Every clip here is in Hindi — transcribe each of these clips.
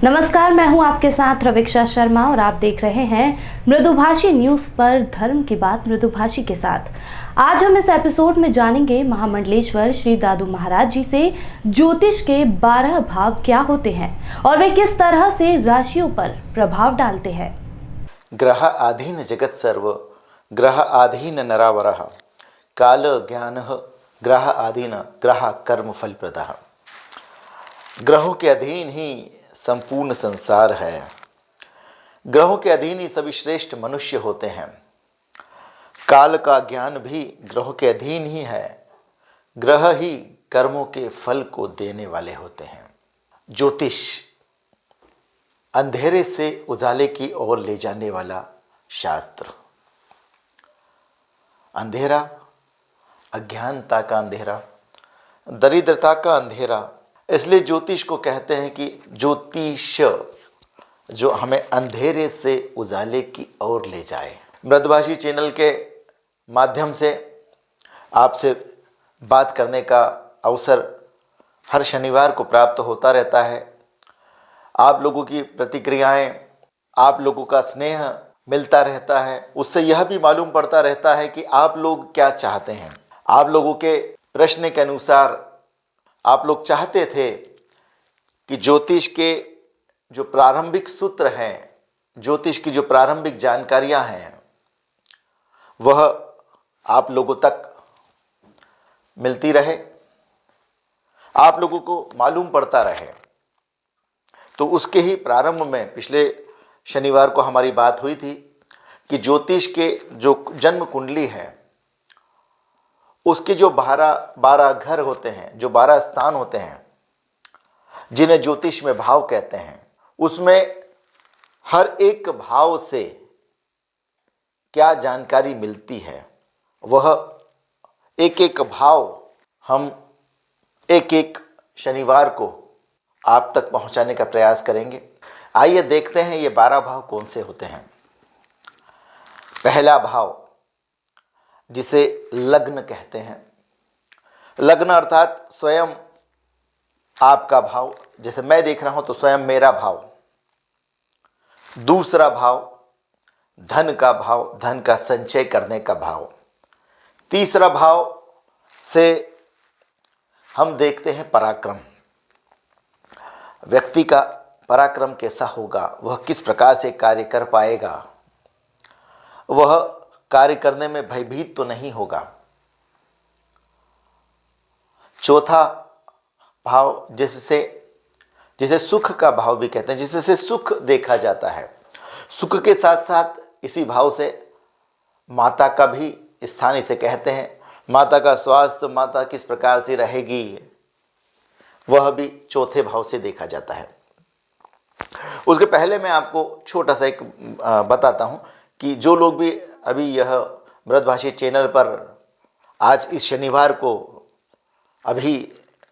नमस्कार, मैं हूं आपके साथ रविक्षा शर्मा और आप देख रहे हैं मृदुभाषी न्यूज पर धर्म की बात मृदुभाषी के साथ। आज हम इस एपिसोड में जानेंगे महामंडलेश्वर श्री दादू महाराज जी से ज्योतिष के 12 भाव क्या होते हैं और वे किस तरह से राशियों पर प्रभाव डालते हैं। ग्रह आधीन जगत सर्व, ग्रह आधीन नरावरः, काल ज्ञान ग्रह आधीन ग्रह कर्म फल प्रदः। ग्रहों के अधीन ही संपूर्ण संसार है। ग्रहों के अधीन ही सभी श्रेष्ठ मनुष्य होते हैं। काल का ज्ञान भी ग्रहों के अधीन ही है। ग्रह ही कर्मों के फल को देने वाले होते हैं। ज्योतिष अंधेरे से उजाले की ओर ले जाने वाला शास्त्र। अंधेरा, अज्ञानता का अंधेरा, दरिद्रता का अंधेरा, इसलिए ज्योतिष को कहते हैं कि ज्योतिष जो हमें अंधेरे से उजाले की ओर ले जाए। मृदुभाषी चैनल के माध्यम से आपसे बात करने का अवसर हर शनिवार को प्राप्त होता रहता है। आप लोगों की प्रतिक्रियाएं, आप लोगों का स्नेह मिलता रहता है। उससे यह भी मालूम पड़ता रहता है कि आप लोग क्या चाहते हैं। आप लोगों के प्रश्न के अनुसार आप लोग चाहते थे कि ज्योतिष के जो प्रारंभिक सूत्र हैं, ज्योतिष की जो प्रारंभिक जानकारियां हैं, वह आप लोगों तक मिलती रहे, आप लोगों को मालूम पड़ता रहे। तो उसके ही प्रारंभ में पिछले शनिवार को हमारी बात हुई थी कि ज्योतिष के जो जन्म कुंडली है, उसके जो 12 घर होते हैं, जो 12 स्थान होते हैं, जिन्हें ज्योतिष में भाव कहते हैं, उसमें हर एक भाव से क्या जानकारी मिलती है, वह एक एक भाव हम एक एक शनिवार को आप तक पहुंचाने का प्रयास करेंगे। आइए देखते हैं ये 12 भाव कौन से होते हैं। पहला भाव, जिसे लग्न कहते हैं। लग्न अर्थात स्वयं आपका भाव, जैसे मैं देख रहा हूं तो स्वयं मेरा भाव। दूसरा भाव, धन का भाव, धन का संचय करने का भाव। तीसरा भाव से हम देखते हैं पराक्रम। व्यक्ति का पराक्रम कैसा होगा, वह किस प्रकार से कार्य कर पाएगा, वह कार्य करने में भयभीत तो नहीं होगा। चौथा भाव, जिसे सुख का भाव भी कहते हैं, जिससे सुख देखा जाता है। सुख के साथ साथ इसी भाव से माता का भी स्थान इसे कहते हैं। माता का स्वास्थ्य, माता किस प्रकार से रहेगी, वह भी चौथे भाव से देखा जाता है। उसके पहले मैं आपको छोटा सा एक बताता हूं कि जो लोग भी अभी यह मृदुभाषी चैनल पर आज इस शनिवार को अभी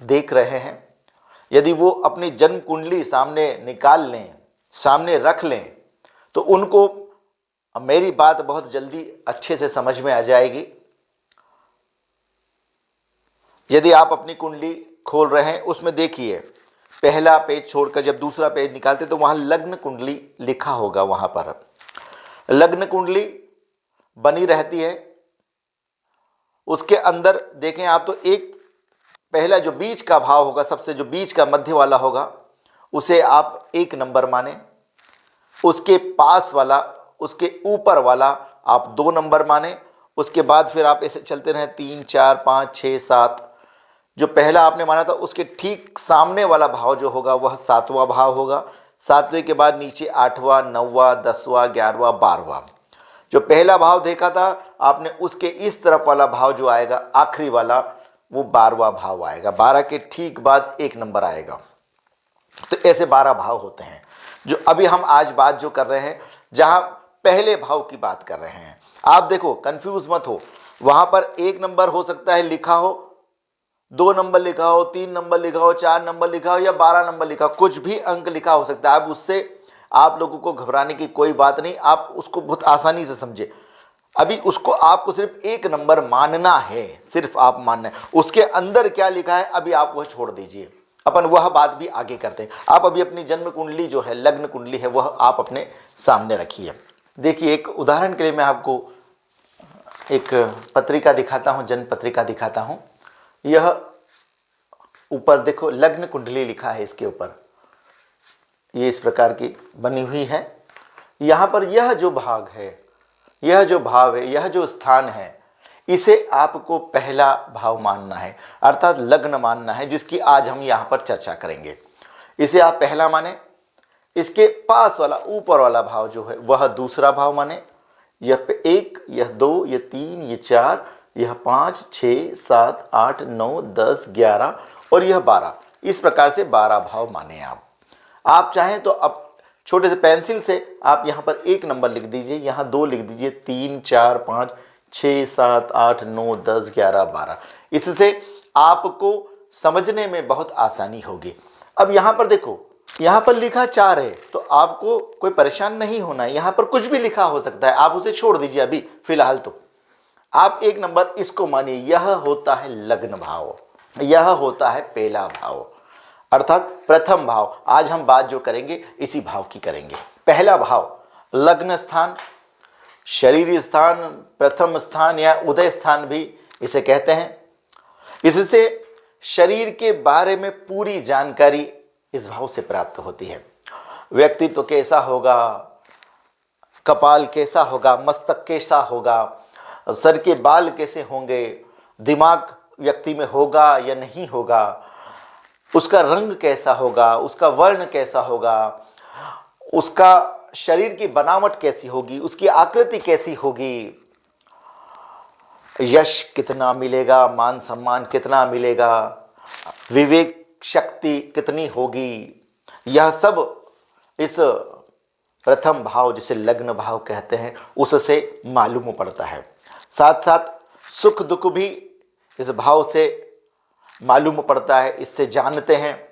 देख रहे हैं, यदि वो अपनी जन्म कुंडली सामने निकाल लें, सामने रख लें, तो उनको मेरी बात बहुत जल्दी अच्छे से समझ में आ जाएगी। यदि आप अपनी कुंडली खोल रहे हैं, उसमें देखिए पहला पेज छोड़कर जब दूसरा पेज निकालते तो वहां लग्न कुंडली लिखा होगा। वहां पर लग्न कुंडली बनी रहती है। उसके अंदर देखें आप तो एक पहला जो बीच का भाव होगा, सबसे जो बीच का मध्य वाला होगा, उसे आप 1 नंबर माने। उसके पास वाला, उसके ऊपर वाला आप 2 नंबर माने। उसके बाद फिर आप ऐसे चलते रहें 3, 4, 5, 6, 7। जो पहला आपने माना था उसके ठीक सामने वाला भाव जो होगा वह 7वां भाव होगा। 7वें के बाद नीचे 8वां, 9वां, 10वां, 11वां, 12वां। जो पहला भाव देखा था आपने, उसके इस तरफ वाला भाव जो आएगा आखिरी वाला, वो 12वां भाव आएगा। 12 के ठीक बाद 1 नंबर आएगा। तो ऐसे 12 भाव होते हैं। जो अभी हम आज बात जो कर रहे हैं, जहां पहले भाव की बात कर रहे हैं, आप देखो कंफ्यूज मत हो। वहां पर 1 नंबर हो सकता है लिखा हो, 2 नंबर लिखा हो, 3 नंबर लिखा हो, 4 नंबर लिखा हो या 12 नंबर लिखा हो, कुछ भी अंक लिखा हो सकता है। अब उससे आप लोगों को घबराने की कोई बात नहीं, आप उसको बहुत आसानी से समझे। अभी उसको आपको सिर्फ 1 नंबर मानना है, सिर्फ आप मानना है। उसके अंदर क्या लिखा है अभी आप वह छोड़ दीजिए। अपन वह बात भी आगे करते हैं। आप अभी अपनी जन्म कुंडली जो है, लग्न कुंडली है, वह आप अपने सामने रखिए। देखिए, एक उदाहरण के लिए मैं आपको एक पत्रिका दिखाता हूँ, जन्म पत्रिका दिखाता हूँ। यह ऊपर देखो लग्न कुंडली लिखा है, इसके ऊपर ये इस प्रकार की बनी हुई है। यहाँ पर यह जो भाग है, यह जो भाव है, यह जो स्थान है, इसे आपको पहला भाव मानना है, अर्थात लग्न मानना है, जिसकी आज हम यहाँ पर चर्चा करेंगे। इसे आप पहला माने। इसके पास वाला ऊपर वाला भाव जो है वह दूसरा भाव माने। यह 1, यह 2, यह 3, यह 4, यह 5, 6, 7, 8, 9, 10, 11 और यह 12। इस प्रकार से 12 भाव माने आप चाहें तो अब छोटे से पेंसिल से आप यहाँ पर 1 नंबर लिख दीजिए, यहाँ 2 लिख दीजिए, 3, 4, 5, 6, 7, 8, 9, 10, 11, 12। इससे आपको समझने में बहुत आसानी होगी। अब यहाँ पर देखो, यहाँ पर लिखा 4 है, तो आपको कोई परेशान नहीं होना है। यहाँ पर कुछ भी लिखा हो सकता है, आप उसे छोड़ दीजिए अभी फिलहाल। तो आप 1 नंबर इसको मानिए, यह होता है लग्न भाव, यह होता है पहला भाव, अर्थात प्रथम भाव। आज हम बात जो करेंगे इसी भाव की करेंगे। पहला भाव लग्न स्थान, शरीर स्थान, प्रथम स्थान या उदय स्थान भी इसे कहते हैं। इससे शरीर के बारे में पूरी जानकारी इस भाव से प्राप्त होती है। व्यक्तित्व कैसा होगा, कपाल कैसा होगा, मस्तक कैसा होगा, सर के बाल कैसे होंगे, दिमाग व्यक्ति में होगा या नहीं होगा, उसका रंग कैसा होगा, उसका वर्ण कैसा होगा, उसका शरीर की बनावट कैसी होगी, उसकी आकृति कैसी होगी, यश कितना मिलेगा, मान सम्मान कितना मिलेगा, विवेक शक्ति कितनी होगी, यह सब इस प्रथम भाव जिसे लग्न भाव कहते हैं उससे मालूम पड़ता है। साथ साथ सुख दुख भी इस भाव से मालूम पड़ता है, इससे जानते हैं।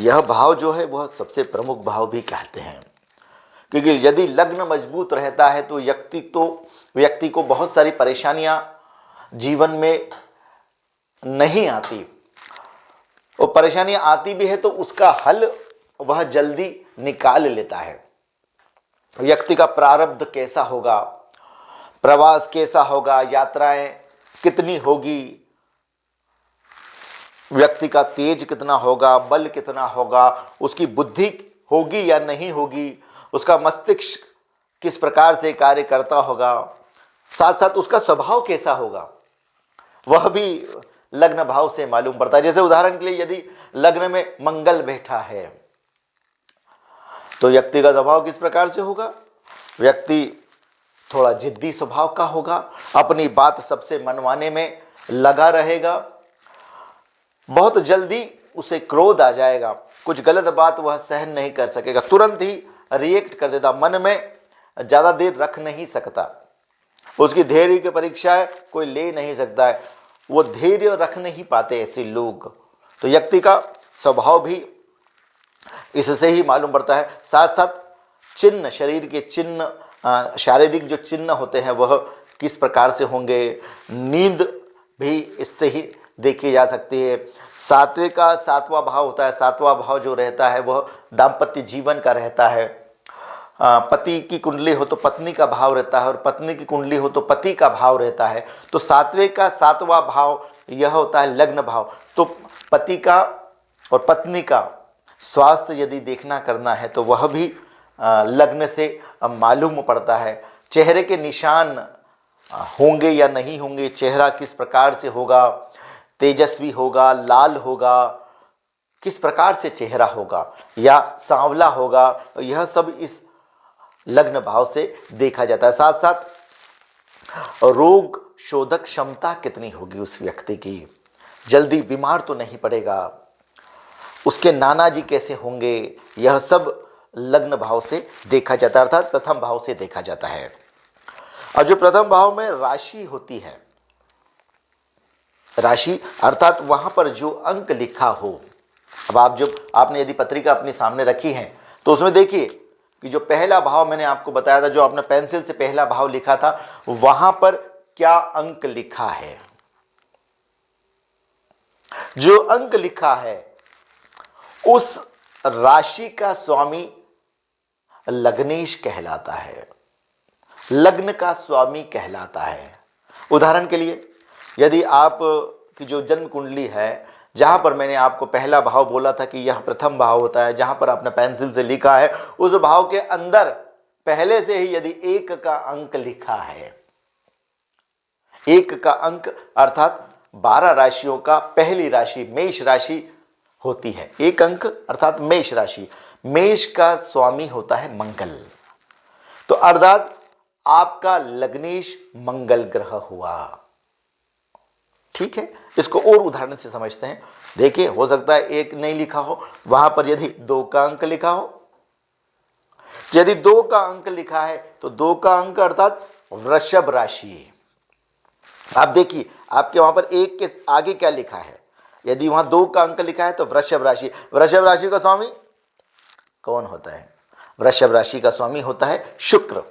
यह भाव जो है वह सबसे प्रमुख भाव भी कहते हैं, क्योंकि यदि लग्न मजबूत रहता है तो व्यक्ति को बहुत सारी परेशानियां जीवन में नहीं आती, और परेशानियां आती भी है तो उसका हल वह जल्दी निकाल लेता है। व्यक्ति का प्रारब्ध कैसा होगा, प्रवास कैसा होगा, यात्राएं कितनी होगी, व्यक्ति का तेज कितना होगा, बल कितना होगा, उसकी बुद्धि होगी या नहीं होगी, उसका मस्तिष्क किस प्रकार से कार्य करता होगा, साथ साथ उसका स्वभाव कैसा होगा, वह भी लग्न भाव से मालूम पड़ता है। जैसे उदाहरण के लिए यदि लग्न में मंगल बैठा है तो व्यक्ति का स्वभाव किस प्रकार से होगा। व्यक्ति थोड़ा जिद्दी स्वभाव का होगा, अपनी बात सबसे मनवाने में लगा रहेगा, बहुत जल्दी उसे क्रोध आ जाएगा, कुछ गलत बात वह सहन नहीं कर सकेगा, तुरंत ही रिएक्ट कर देता, मन में ज़्यादा देर रख नहीं सकता, उसकी धैर्य की परीक्षा कोई ले नहीं सकता है, वो धैर्य रख नहीं पाते ऐसे लोग। तो व्यक्ति का स्वभाव भी इससे ही मालूम पड़ता है। साथ साथ चिन्ह, शरीर के चिन्ह, शारीरिक जो चिन्ह होते हैं वह किस प्रकार से होंगे, नींद भी इससे ही देखी जा सकती है। सात्विक का 7वां भाव होता है, 7वां भाव जो रहता है वह दाम्पत्य जीवन का रहता है। पति की कुंडली हो तो पत्नी का भाव रहता है, और पत्नी की कुंडली हो तो पति का भाव रहता है। तो सात्विक का 7वां भाव यह होता है लग्न भाव। तो पति का और पत्नी का स्वास्थ्य यदि देखना करना है तो वह भी लग्न से मालूम पड़ता है। चेहरे के निशान होंगे या नहीं होंगे, चेहरा किस प्रकार से होगा, तेजस्वी होगा, लाल होगा, किस प्रकार से चेहरा होगा या सांवला होगा, यह सब इस लग्न भाव से देखा जाता है। साथ साथ रोग शोधक क्षमता कितनी होगी उस व्यक्ति की, जल्दी बीमार तो नहीं पड़ेगा, उसके नाना जी कैसे होंगे, यह सब लग्न भाव से देखा जाता है, अर्थात प्रथम भाव से देखा जाता है। और जो प्रथम भाव में राशि होती है, राशि अर्थात वहां पर जो अंक लिखा हो। अब आपने यदि पत्रिका अपने सामने रखी है तो उसमें देखिए कि जो पहला भाव मैंने आपको बताया था, जो आपने पेंसिल से पहला भाव लिखा था, वहां पर क्या अंक लिखा है। जो अंक लिखा है उस राशि का स्वामी लग्नेश कहलाता है, लग्न का स्वामी कहलाता है। उदाहरण के लिए यदि आप की जो जन्म कुंडली है, जहां पर मैंने आपको पहला भाव बोला था कि यह प्रथम भाव होता है, जहां पर आपने पेंसिल से लिखा है, उस भाव के अंदर पहले से ही यदि 1 का अंक लिखा है, 1 का अंक अर्थात 12 राशियों का पहली राशि मेष राशि होती है। 1 अंक अर्थात मेष राशि, मेष का स्वामी होता है मंगल। तो अर्थात आपका लग्नेश मंगल ग्रह हुआ। ठीक है, इसको और उदाहरण से समझते हैं। देखिए, हो सकता है 1 नहीं लिखा हो, वहां पर यदि 2 का अंक लिखा हो, यदि 2 का अंक लिखा है तो 2 का अंक अर्थात वृषभ राशि। आप देखिए आपके वहां पर 1 के आगे क्या लिखा है, यदि वहां 2 का अंक लिखा है तो वृषभ राशि। वृषभ राशि का स्वामी कौन होता है? वृषभ राशि का स्वामी होता है शुक्र।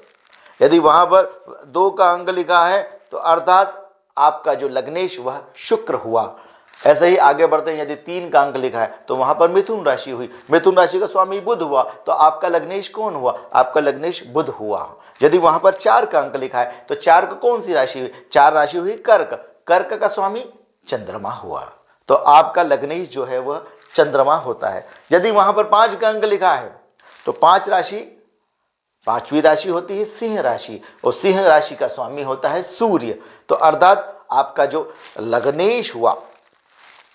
यदि वहां पर 2 का अंक लिखा है तो अर्थात आपका जो लग्नेश वह शुक्र हुआ। ऐसे ही आगे बढ़ते हैं, यदि 3 का अंक लिखा है तो वहां पर मिथुन राशि हुई, मिथुन राशि का स्वामी बुध हुआ, तो आपका लग्नेश कौन हुआ? आपका लग्नेश बुध हुआ। यदि वहां पर 4 का अंक लिखा है तो 4 का कौन सी राशि हुई? 4 राशि हुई कर्क, कर्क का स्वामी चंद्रमा हुआ। तो आपका लग्नेश जो है वह चंद्रमा होता है। यदि वहां पर 5 का अंक लिखा है तो 5 राशि, 5वीं राशि होती है सिंह राशि, और सिंह राशि का स्वामी होता है सूर्य। तो अर्थात आपका जो लग्नेश हुआ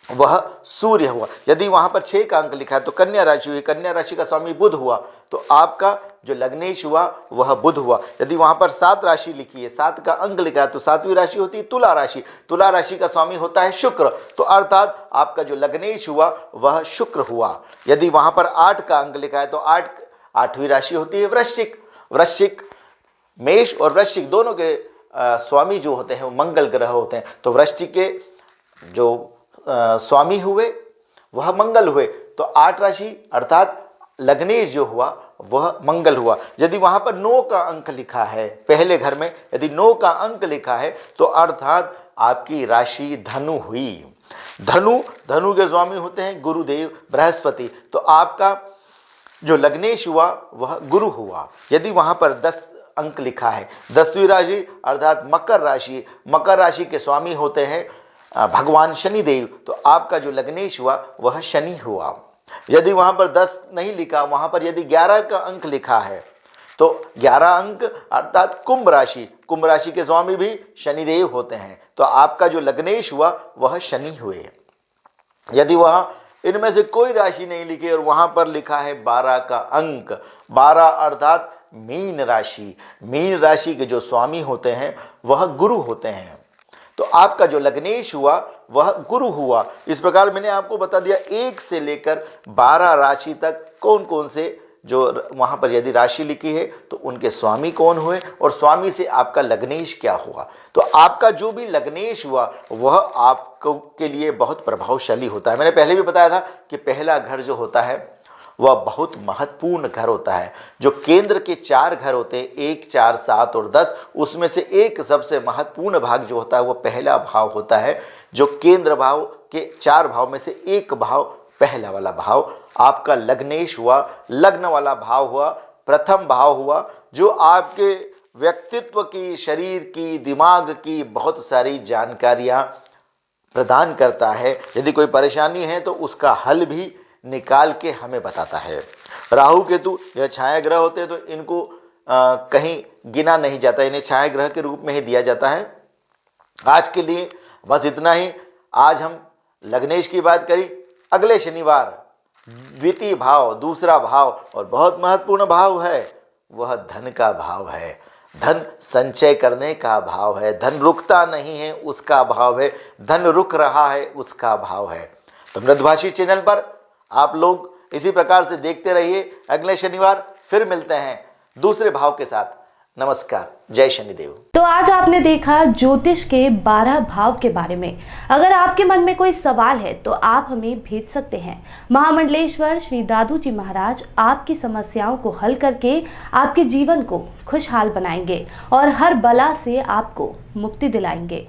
वह सूर्य हुआ। यदि वहां पर 6 का अंक लिखा है तो कन्या राशि हुई, कन्या राशि का स्वामी बुध हुआ, तो आपका जो लग्नेश हुआ वह बुध हुआ। यदि वहां पर 7 राशि लिखी है, 7 का अंक लिखा है तो 7वीं राशि होती है तुला राशि, तुला राशि का स्वामी होता है शुक्र। तो अर्थात आपका जो लग्नेश हुआ वह शुक्र हुआ। यदि वहां पर 8 का अंक लिखा है तो 8वीं राशि होती है वृश्चिक, वृश्चिक मेष और वृश्चिक दोनों के स्वामी जो होते हैं वो मंगल ग्रह होते हैं। तो वृश्चिक के जो स्वामी हुए वह मंगल हुए, तो 8 राशि अर्थात लग्नेश जो हुआ वह मंगल हुआ। यदि वहां पर 9 का अंक लिखा है, पहले घर में यदि 9 का अंक लिखा है तो अर्थात आपकी राशि धनु हुई। धनु, धनु के स्वामी होते हैं गुरुदेव बृहस्पति, तो आपका जो लग्नेश हुआ वह गुरु हुआ। यदि वहां पर 10 अंक लिखा है, 10वीं राशि अर्थात मकर राशि, मकर राशि के स्वामी होते हैं भगवान शनिदेव, तो आपका जो लग्नेश हुआ वह शनि हुआ। यदि वहां पर 10 नहीं लिखा, वहां पर यदि 11 का अंक लिखा है तो 11 अंक अर्थात कुंभ राशि, कुंभ राशि के स्वामी भी शनिदेव होते हैं, तो आपका जो लग्नेश हुआ वह शनि हुए। यदि वहां इनमें से कोई राशि नहीं लिखी और वहां पर लिखा है 12 का अंक, 12 अर्थात मीन राशि, मीन राशि के जो स्वामी होते हैं वह गुरु होते हैं, तो आपका जो लग्नेश हुआ वह गुरु हुआ। इस प्रकार मैंने आपको बता दिया 1 से लेकर 12 राशि तक कौन कौन से जो वहां पर यदि राशि लिखी है तो उनके स्वामी कौन हुए और स्वामी से आपका लग्नेश क्या हुआ। तो आपका जो भी लग्नेश हुआ वह आपको के लिए बहुत प्रभावशाली होता है। मैंने पहले भी बताया था कि पहला घर जो होता है वह बहुत महत्वपूर्ण घर होता है। जो केंद्र के 4 घर होते हैं, 1, 4, 7 और 10, उसमें से एक सबसे महत्वपूर्ण भाग जो होता है वह पहला भाव होता है। जो केंद्र भाव के 4 भाव में से एक भाव, पहला वाला भाव आपका लग्नेश हुआ, लग्न वाला भाव हुआ, प्रथम भाव हुआ, जो आपके व्यक्तित्व की, शरीर की, दिमाग की बहुत सारी जानकारियाँ प्रदान करता है। यदि कोई परेशानी है तो उसका हल भी निकाल के हमें बताता है। राहु केतु यह छाया ग्रह होते हैं, तो इनको कहीं गिना नहीं जाता, इन्हें छाया ग्रह के रूप में ही दिया जाता है। आज के लिए बस इतना ही। आज हम लग्नेश की बात करी। अगले शनिवार द्वितीय भाव, दूसरा भाव और बहुत महत्वपूर्ण भाव है वह धन का भाव है। धन संचय करने का भाव है, धन रुकता नहीं है उसका भाव है, धन रुक रहा है उसका भाव है। तो मृदभाषी चैनल पर आप लोग इसी प्रकार से देखते रहिए। अगले शनिवार फिर मिलते हैं दूसरे भाव के साथ। नमस्कार, जय शनिदेव। तो आज आपने देखा ज्योतिष के 12 भाव के बारे में। अगर आपके मन में कोई सवाल है तो आप हमें भेज सकते हैं। महामंडलेश्वर श्री दादू जी महाराज आपकी समस्याओं को हल करके आपके जीवन को खुशहाल बनाएंगे और हर बला से आपको मुक्ति दिलाएंगे।